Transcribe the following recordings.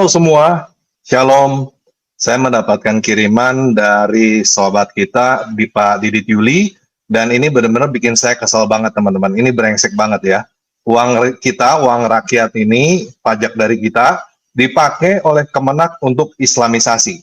Halo semua, Shalom. Saya mendapatkan kiriman dari sahabat kita, Pak Didit Yuli, dan ini benar-benar bikin saya kesal banget teman-teman. Ini brengsek banget ya. Uang kita, uang rakyat ini, pajak dari kita, dipakai oleh Kemenak untuk Islamisasi.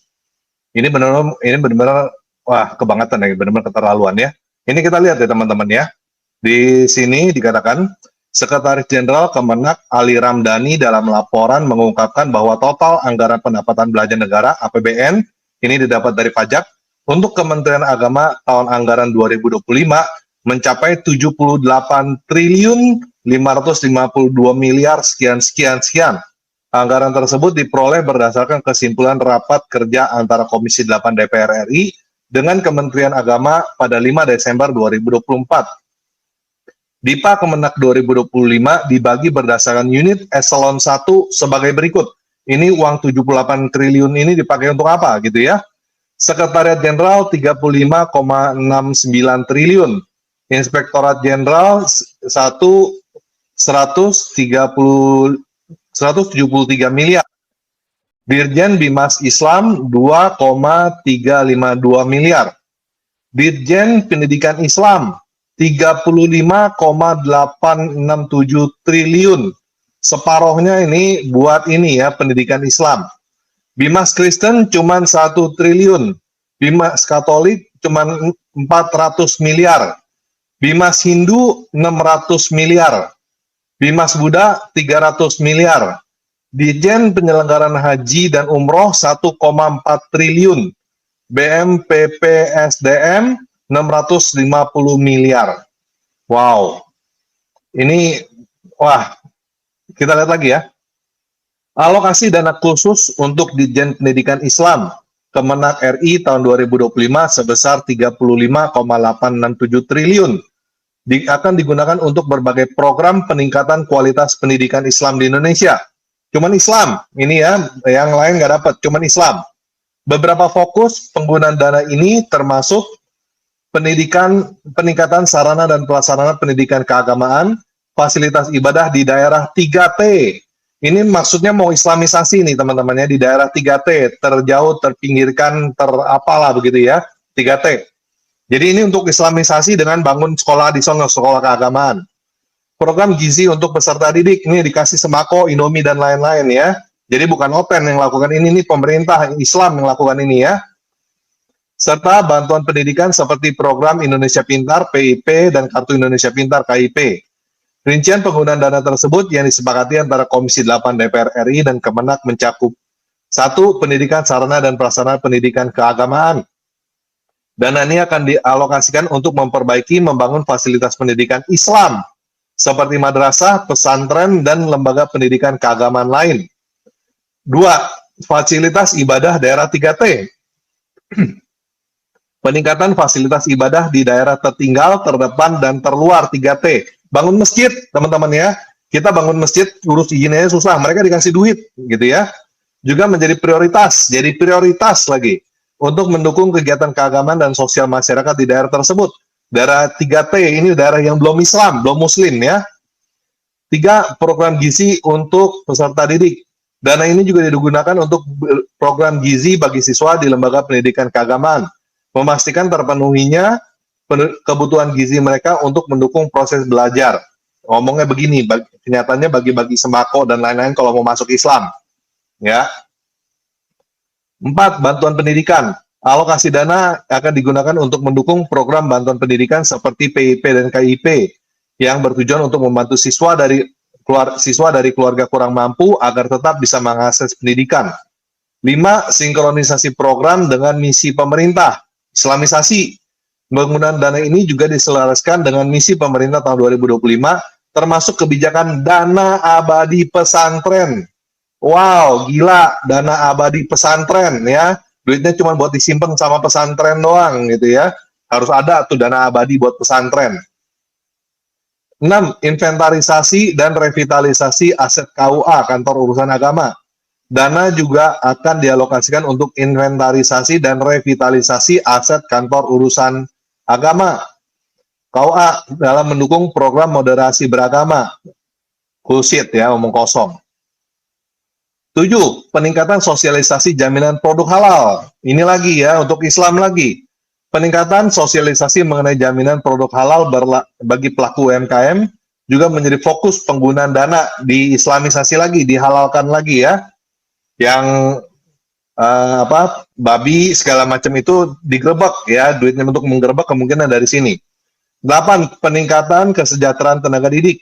Ini benar-benar, wah kebangetan ya, benar-benar keterlaluan ya. Ini kita lihat ya teman-teman ya. Di sini dikatakan, Sekretaris Jenderal Kemenak Ali Ramdhani dalam laporan mengungkapkan bahwa total anggaran pendapatan belanja negara (APBN) ini didapat dari pajak untuk Kementerian Agama tahun anggaran 2025 mencapai 78 triliun 552 miliar sekian. Anggaran tersebut diperoleh berdasarkan kesimpulan rapat kerja antara Komisi 8 DPR RI dengan Kementerian Agama pada 5 Desember 2024. DIPA Kemenak 2025 dibagi berdasarkan unit eselon 1 sebagai berikut. Ini uang 78 triliun ini dipakai untuk apa gitu ya. Sekretariat Jenderal 35,69 triliun. Inspektorat Jenderal 173 miliar. Dirjen Bimas Islam 2,352 miliar. Dirjen Pendidikan Islam 35,867 triliun. Separohnya ini buat ini ya, pendidikan Islam. Bimas Kristen cuma 1 triliun. Bimas Katolik cuma 400 miliar. Bimas Hindu 600 miliar. Bimas Buddha 300 miliar. Dirjen Penyelenggaraan Haji dan Umroh 1,4 triliun. BMPPSDM 650 miliar. Wow. Ini, wah, kita lihat lagi ya. Alokasi dana khusus untuk Ditjen Pendidikan Islam Kemenak RI tahun 2025 sebesar 35,867 triliun. Akan digunakan untuk berbagai program peningkatan kualitas pendidikan Islam di Indonesia. Cuman Islam, ini ya, yang lain nggak dapat, cuman Islam. Beberapa fokus penggunaan dana ini termasuk peningkatan sarana dan prasarana pendidikan keagamaan, fasilitas ibadah di daerah 3T. Ini maksudnya mau islamisasi nih teman-temannya di daerah 3T, terjauh, terpinggirkan, terapalah begitu ya, 3T. Jadi ini untuk islamisasi dengan bangun sekolah di sana, sekolah keagamaan. Program gizi untuk peserta didik, ini dikasih sembako, Indomie dan lain-lain ya. Jadi bukan Open yang lakukan ini pemerintah Islam yang lakukan ini ya. Serta bantuan pendidikan seperti program Indonesia Pintar (PIP) dan Kartu Indonesia Pintar (KIP). Rincian penggunaan dana tersebut yang disepakati antara Komisi 8 DPR RI dan Kemenak mencakup 1. Pendidikan sarana dan prasarana pendidikan keagamaan. Dana ini akan dialokasikan untuk memperbaiki membangun fasilitas pendidikan Islam seperti madrasah, pesantren, dan lembaga pendidikan keagamaan lain. 2. Fasilitas ibadah daerah 3T. Peningkatan fasilitas ibadah di daerah tertinggal, terdepan, dan terluar 3T. Bangun masjid, teman-teman ya. Kita bangun masjid, urus izinnya susah. Mereka dikasih duit, gitu ya. Juga menjadi prioritas. Jadi prioritas lagi untuk mendukung kegiatan keagamaan dan sosial masyarakat di daerah tersebut. Daerah 3T ini daerah yang belum Islam, belum Muslim ya. 3. Program gizi untuk peserta didik. Dana ini juga digunakan untuk program gizi bagi siswa di lembaga pendidikan keagamaan. Memastikan terpenuhinya kebutuhan gizi mereka untuk mendukung proses belajar. Ngomongnya begini, kenyataannya bagi-bagi sembako dan lain-lain kalau mau masuk Islam. Ya. 4. Bantuan pendidikan. Alokasi dana akan digunakan untuk mendukung program bantuan pendidikan seperti PIP dan KIP yang bertujuan untuk membantu siswa dari keluarga kurang mampu agar tetap bisa mengakses pendidikan. 5. Sinkronisasi program dengan misi pemerintah. Islamisasi. Penggunaan dana ini juga diselaraskan dengan misi pemerintah tahun 2025, termasuk kebijakan dana abadi pesantren. Wow, gila, dana abadi pesantren ya. Duitnya cuma buat disimpan sama pesantren doang gitu ya. Harus ada tuh dana abadi buat pesantren. 6. Inventarisasi dan revitalisasi aset KUA, Kantor Urusan Agama. Dana juga akan dialokasikan untuk inventarisasi dan revitalisasi aset Kantor Urusan Agama KUA dalam mendukung program moderasi beragama. Bullshit ya, omong kosong. 7. Peningkatan sosialisasi jaminan produk halal. Ini lagi ya, untuk Islam lagi. Peningkatan sosialisasi mengenai jaminan produk halal bagi pelaku UMKM juga menjadi fokus penggunaan dana, diislamisasi lagi, dihalalkan lagi ya. Yang babi segala macam itu digerebek ya, duitnya untuk menggerebek kemungkinan dari sini. 8. Peningkatan kesejahteraan tenaga didik.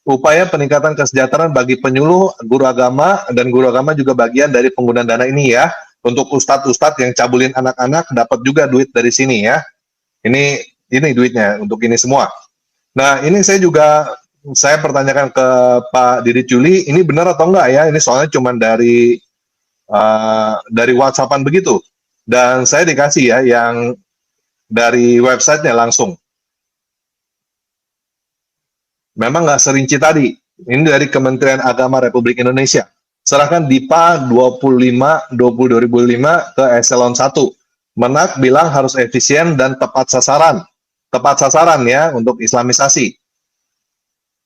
Upaya peningkatan kesejahteraan bagi penyuluh, guru agama, dan guru agama juga bagian dari penggunaan dana ini ya. Untuk ustadz-ustadz yang cabulin anak-anak dapat juga duit dari sini ya. Ini duitnya untuk ini semua. Nah, ini saya pertanyakan ke Pak Didit Juli, ini benar atau enggak ya? Ini soalnya cuma dari WhatsAppan begitu. Dan saya dikasih ya yang dari websitenya langsung. Memang nggak serinci tadi. Ini dari Kementerian Agama Republik Indonesia. Serahkan DIPA 25/2005 ke Eselon 1. Menak bilang harus efisien dan tepat sasaran. Tepat sasaran ya untuk islamisasi.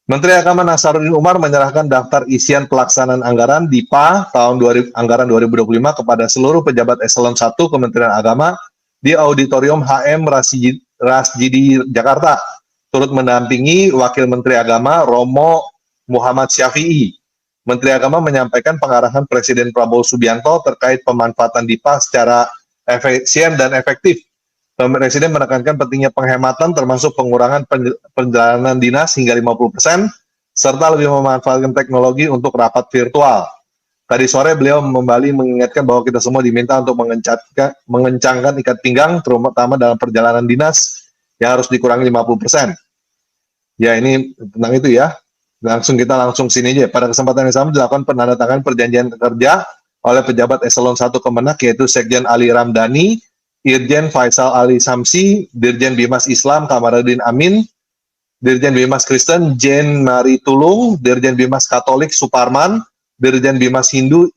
Menteri Agama Nasaruddin Umar menyerahkan daftar isian pelaksanaan anggaran DIPA tahun anggaran 2025 kepada seluruh pejabat Eselon 1 Kementerian Agama di Auditorium HM Rasjidi Jakarta. Turut mendampingi Wakil Menteri Agama Romo Muhammad Syafi'i. Menteri Agama menyampaikan pengarahan Presiden Prabowo Subianto terkait pemanfaatan DIPA secara efisien dan efektif. Presiden menekankan pentingnya penghematan termasuk pengurangan perjalanan dinas hingga 50%, serta lebih memanfaatkan teknologi untuk rapat virtual. Tadi sore beliau kembali mengingatkan bahwa kita semua diminta untuk mengencangkan ikat pinggang, terutama dalam perjalanan dinas yang harus dikurangi 50%. Ya, ini tentang itu ya. Kita langsung sini aja. Pada kesempatan yang sama dilakukan penandatanganan perjanjian kerja oleh pejabat Eselon 1 Kemenak, yaitu Sekjen Ali Ramdhani, Irjen Faisal Ali Samsi, Dirjen Bimas Islam Kamarudin Amin, Dirjen Bimas Kristen Jane Mari Tulung, Dirjen Bimas Katolik Suparman, Dirjen Bimas Hindu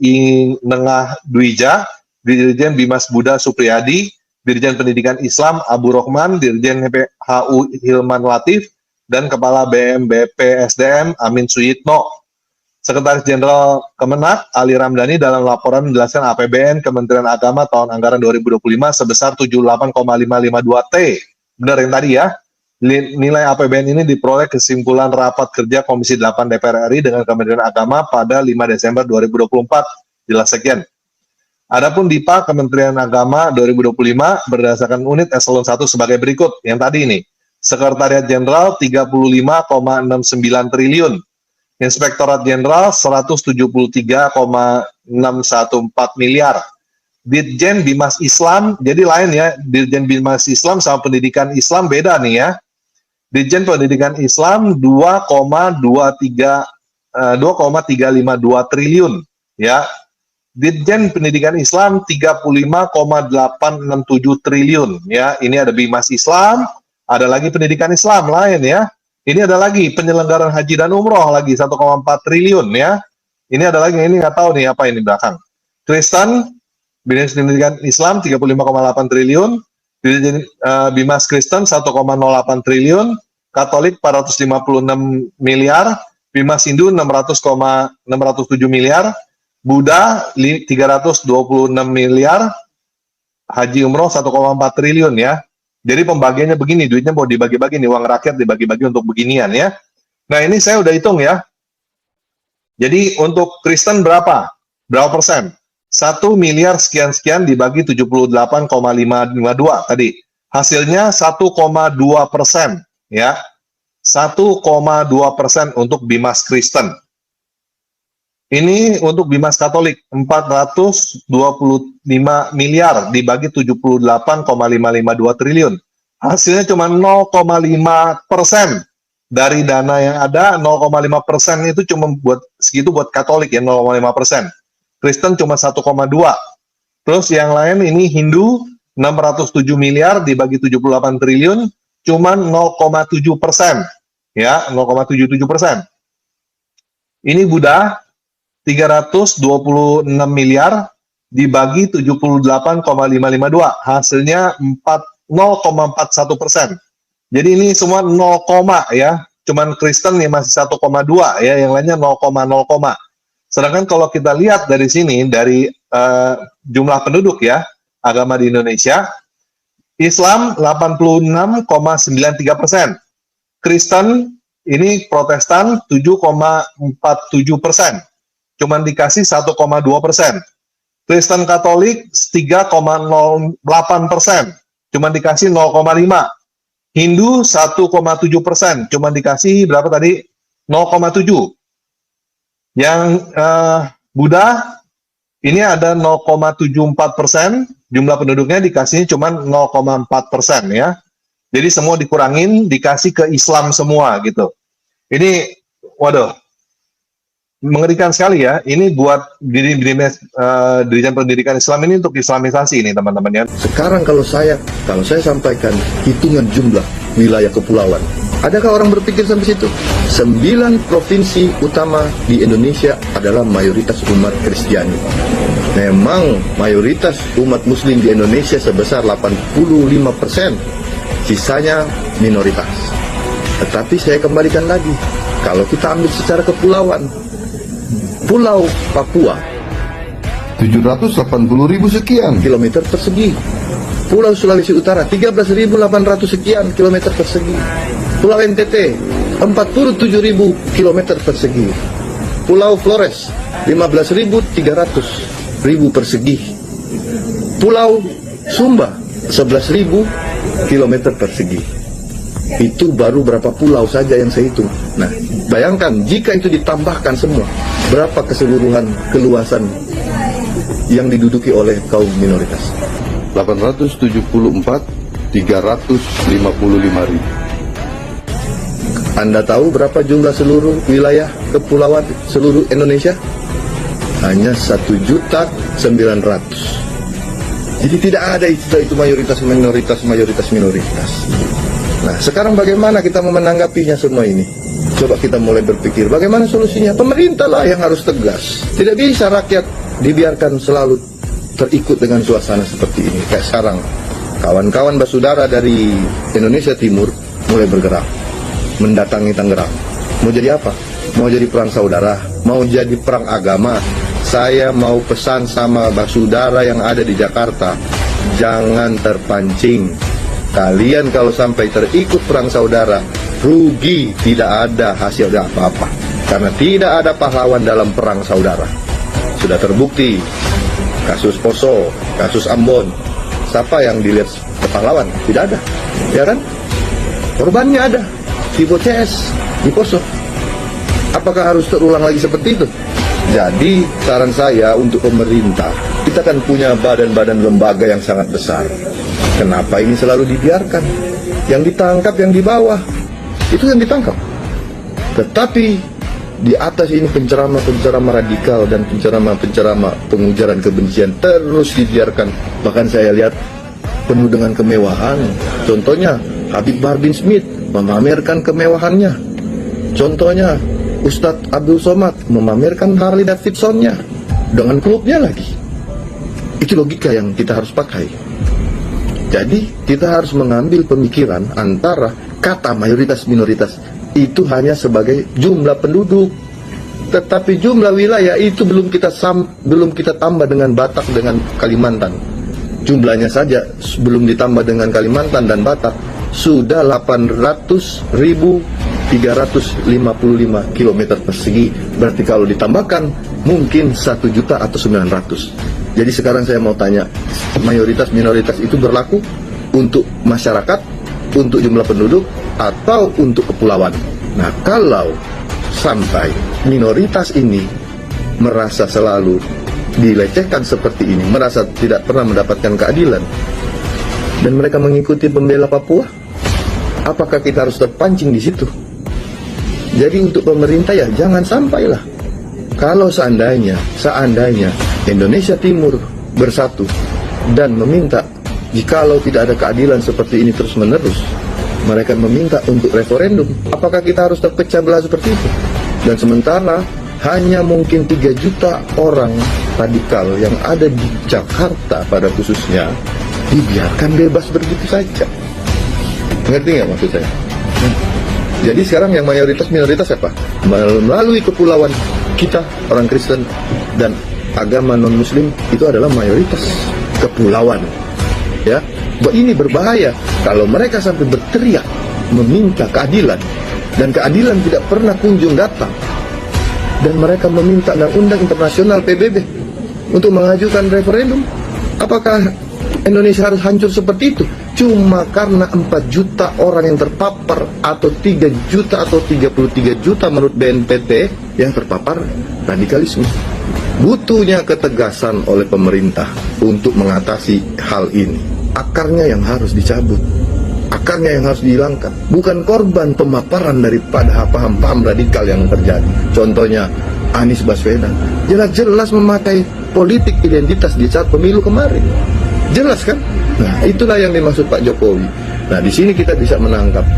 Nengah Dwija, Dirjen Bimas Buddha Supriyadi, Dirjen Pendidikan Islam Abu Rohman, Dirjen HU Hilman Latif, dan Kepala BMBP SDM Amin Suyitno. Sekretaris Jenderal Kemenak Ali Ramdhani dalam laporan menjelaskan APBN Kementerian Agama tahun anggaran 2025 sebesar 78,552 T. Benar yang tadi ya. Nilai APBN ini diperoleh kesimpulan rapat kerja Komisi 8 DPR RI dengan Kementerian Agama pada 5 Desember 2024. Jelas sekian. Adapun DIPA Kementerian Agama 2025 berdasarkan unit Eselon 1 sebagai berikut. Yang tadi ini. Sekretariat Jenderal 35,69 triliun. Inspektorat Jenderal 173,614 miliar. Dirjen Bimas Islam, jadi lain ya, Dirjen Bimas Islam sama pendidikan Islam beda nih ya. Dirjen Pendidikan Islam 2,352 triliun ya. Dirjen Pendidikan Islam 35,867 triliun ya. Ini ada Bimas Islam, ada lagi pendidikan Islam lain ya. Ini ada lagi penyelenggaraan haji dan umroh lagi 1,4 triliun ya. Ini ada lagi, ini nggak tahu nih apa ini belakang. Kristen, pendidikan Islam 35,8 triliun, Bimas Kristen 1,08 triliun, Katolik 456 miliar, Bimas Hindu 607 miliar, Buddha 326 miliar, haji umroh 1,4 triliun ya. Jadi pembagiannya begini, duitnya mau dibagi-bagi nih, uang rakyat dibagi-bagi untuk beginian ya. Nah ini saya udah hitung ya. Jadi untuk Kristen berapa? Berapa persen? 1 miliar sekian-sekian dibagi 78,552 tadi. Hasilnya 1,2% ya. 1,2% untuk Bimas Kristen. Ini untuk Bimas Katolik 425 miliar dibagi 78,552 triliun. Hasilnya cuma 0,5% dari dana yang ada. 0,5% itu cuma buat segitu buat Katolik ya, 0,5%. Kristen cuma 1,2. Terus yang lain ini Hindu 607 miliar dibagi 78 triliun cuma 0,7% ya, 0,77%. Ini Buddha 326 miliar dibagi 78,552, hasilnya 0,41%. Jadi ini semua 0, ya, cuman Kristen nih masih 1,2 ya, yang lainnya 0,0. Sedangkan kalau kita lihat dari sini, dari jumlah penduduk ya, agama di Indonesia, Islam 86,93%, Kristen ini Protestan 7,47%, cuman dikasih 1,2%, Kristen Katolik 3,08%, cuman dikasih 0,5%, Hindu 1,7%, cuman dikasih berapa tadi? 0,7%. Yang Buddha ini ada 0,74%, jumlah penduduknya dikasihnya cuma 0,4% ya. Jadi semua dikurangin, dikasih ke Islam semua gitu. Ini, waduh, mengerikan sekali ya. Ini buat Dirjen Pendidikan Islam ini untuk Islamisasi ini teman-teman ya. Sekarang kalau saya sampaikan hitungan jumlah wilayah kepulauan, adakah orang berpikir sampai situ? 9 provinsi utama di Indonesia adalah mayoritas umat Kristiani. Memang mayoritas umat Muslim di Indonesia sebesar 85%, sisanya minoritas. Tetapi saya kembalikan lagi, kalau kita ambil secara kepulauan, Pulau Papua 780.000 sekian kilometer persegi. Pulau Sulawesi Utara 13.800 sekian kilometer persegi. Pulau NTT 47.000 kilometer persegi. Pulau Flores 15.300 persegi. Pulau Sumba 11.000 kilometer persegi. Itu baru berapa pulau saja yang saya hitung. Nah, bayangkan jika itu ditambahkan semua, berapa keseluruhan keluasan yang diduduki oleh kaum minoritas? 874.355.000. Anda tahu berapa jumlah seluruh wilayah kepulauan seluruh Indonesia? Hanya 1.900.000. Jadi tidak ada itu mayoritas minoritas. Nah, sekarang bagaimana kita menanggapinya semua ini? Coba kita mulai berpikir, bagaimana solusinya? Pemerintah lah yang harus tegas. Tidak bisa rakyat dibiarkan selalu terikut dengan suasana seperti ini. Kayak sekarang, kawan-kawan basudara dari Indonesia Timur mulai bergerak, mendatangi Tangerang. Mau jadi apa? Mau jadi perang saudara? Mau jadi perang agama? Saya mau pesan sama basudara yang ada di Jakarta, jangan terpancing. Kalian kalau sampai terikut perang saudara, rugi, tidak ada hasil apa-apa. Karena tidak ada pahlawan dalam perang saudara. Sudah terbukti, kasus Poso, kasus Ambon, siapa yang dilihat pahlawan? Tidak ada, ya kan? Korbannya ada, di CS, di Poso. Apakah harus terulang lagi seperti itu? Jadi saran saya untuk pemerintah, kita kan punya badan-badan lembaga yang sangat besar. Kenapa ini selalu dibiarkan? Yang ditangkap yang di bawah, itu yang ditangkap. Tetapi di atas ini penceramah-penceramah radikal dan penceramah-penceramah pengujaran kebencian terus dibiarkan. Bahkan saya lihat penuh dengan kemewahan. Contohnya Habib Bahar bin Smith memamerkan kemewahannya. Contohnya Ustadz Abdul Somad memamerkan Harley Davidson-nya dengan klubnya lagi. Itu logika yang kita harus pakai. Jadi kita harus mengambil pemikiran antara kata mayoritas minoritas itu hanya sebagai jumlah penduduk, tetapi jumlah wilayah itu belum kita tambah dengan Batak dengan Kalimantan. Jumlahnya saja belum ditambah dengan Kalimantan dan Batak sudah 800.355 km persegi. Berarti kalau ditambahkan mungkin 1 juta atau 900. Jadi sekarang saya mau tanya, mayoritas minoritas itu berlaku untuk masyarakat, untuk jumlah penduduk, atau untuk kepulauan? Nah, kalau sampai minoritas ini merasa selalu dilecehkan seperti ini, merasa tidak pernah mendapatkan keadilan, dan mereka mengikuti pembela Papua, apakah kita harus terpancing di situ? Jadi untuk pemerintah ya jangan sampailah. Kalau seandainya Indonesia Timur bersatu dan meminta, jikalau tidak ada keadilan seperti ini terus-menerus, mereka meminta untuk referendum, apakah kita harus terpecah belah seperti itu? Dan sementara hanya mungkin 3 juta orang radikal yang ada di Jakarta pada khususnya dibiarkan bebas begitu saja. Ngerti nggak maksud saya? Jadi sekarang yang mayoritas minoritas apa? Melalui kepulauan kita orang Kristen dan agama non-Muslim itu adalah mayoritas kepulauan. Ya, ini berbahaya kalau mereka sampai berteriak meminta keadilan dan keadilan tidak pernah kunjung datang, dan mereka meminta undang-undang internasional PBB untuk mengajukan referendum. Apakah Indonesia harus hancur seperti itu? Cuma karena 4 juta orang yang terpapar, atau 3 juta atau 33 juta menurut BNPT yang terpapar radikalisme. Butuhnya ketegasan oleh pemerintah untuk mengatasi hal ini. Akarnya yang harus dicabut, akarnya yang harus dihilangkan, bukan korban pemaparan daripada paham-paham radikal yang terjadi. Contohnya Anies Baswedan jelas-jelas memakai politik identitas di saat pemilu kemarin, jelas kan? Nah, itulah yang dimaksud Pak Jokowi. Nah, di sini kita bisa menangkap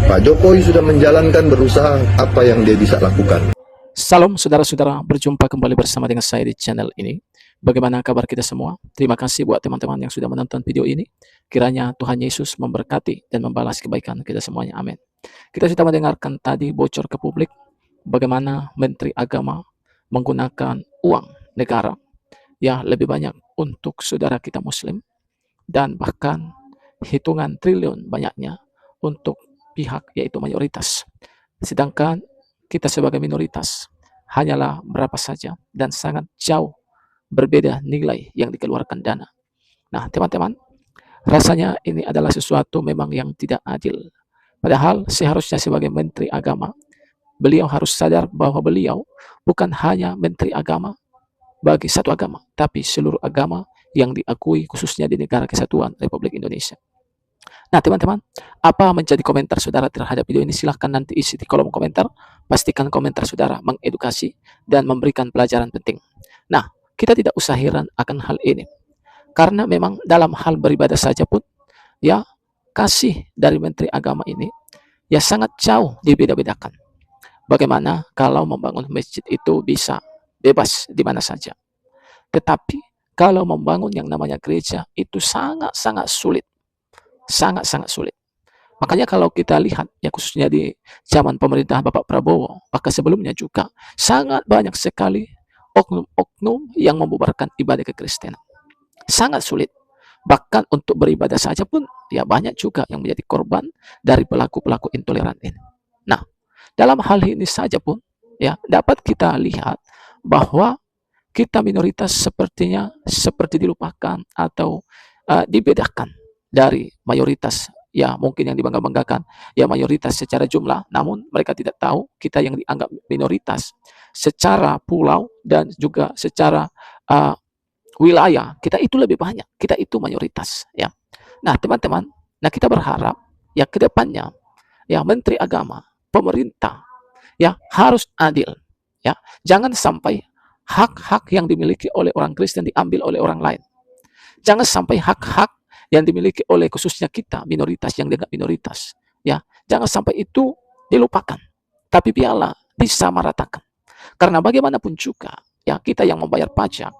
Pak Jokowi sudah menjalankan, berusaha apa yang dia bisa lakukan. Salam saudara-saudara, berjumpa kembali bersama dengan saya di channel ini. Bagaimana kabar kita semua? Terima kasih buat teman-teman yang sudah menonton video ini. Kiranya Tuhan Yesus memberkati dan membalas kebaikan kita semuanya. Amin. Kita sudah mendengarkan tadi bocor ke publik bagaimana Menteri Agama menggunakan uang negara ya lebih banyak untuk saudara kita Muslim, dan bahkan hitungan triliun banyaknya untuk pihak yaitu mayoritas. Sedangkan kita sebagai minoritas hanyalah berapa saja, dan sangat jauh berbeda nilai yang dikeluarkan dana. Nah, teman-teman, rasanya ini adalah sesuatu memang yang tidak adil. Padahal seharusnya sebagai Menteri Agama, beliau harus sadar bahwa beliau bukan hanya Menteri Agama bagi satu agama, tapi seluruh agama yang diakui khususnya di Negara Kesatuan Republik Indonesia. Nah, teman-teman, apa menjadi komentar saudara terhadap video ini? Silahkan nanti isi di kolom komentar. Pastikan komentar saudara mengedukasi dan memberikan pelajaran penting. Nah, kita tidak usah heran akan hal ini, karena memang dalam hal beribadah saja pun ya kasih dari Menteri Agama ini ya sangat jauh dibeda-bedakan. Bagaimana kalau membangun masjid itu bisa bebas di mana saja, tetapi kalau membangun yang namanya gereja itu sangat-sangat sulit. Sangat-sangat sulit. Makanya kalau kita lihat ya khususnya di zaman pemerintah Bapak Prabowo, maka sebelumnya juga sangat banyak sekali oknum-oknum yang membubarkan ibadah kekristenan. Sangat sulit. Bahkan untuk beribadah saja pun ya banyak juga yang menjadi korban dari pelaku-pelaku intoleran ini. Nah, dalam hal ini saja pun ya dapat kita lihat bahwa kita minoritas sepertinya seperti dilupakan atau dibedakan dari mayoritas ya mungkin yang dibangga-banggakan ya mayoritas secara jumlah, namun mereka tidak tahu kita yang dianggap minoritas secara pulau dan juga secara wilayah kita itu lebih banyak, kita itu mayoritas ya. Nah, teman-teman, nah kita berharap ya ke depannya ya Menteri Agama, pemerintah ya harus adil ya, jangan sampai hak-hak yang dimiliki oleh orang Kristen diambil oleh orang lain. Jangan sampai hak-hak yang dimiliki oleh khususnya kita minoritas yang dianggap minoritas ya, jangan sampai itu dilupakan, tapi biarlah disamaratakan. Karena bagaimanapun juga ya kita yang membayar pajak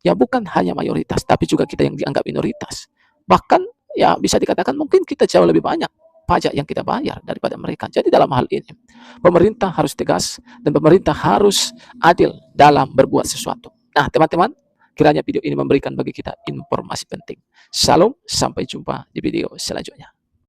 ya bukan hanya mayoritas, tapi juga kita yang dianggap minoritas. Bahkan ya bisa dikatakan mungkin kita jauh lebih banyak pajak yang kita bayar daripada mereka. Jadi dalam hal ini pemerintah harus tegas dan pemerintah harus adil dalam berbuat sesuatu. Nah, teman-teman, kiranya video ini memberikan bagi kita informasi penting. Salam, sampai jumpa di video selanjutnya.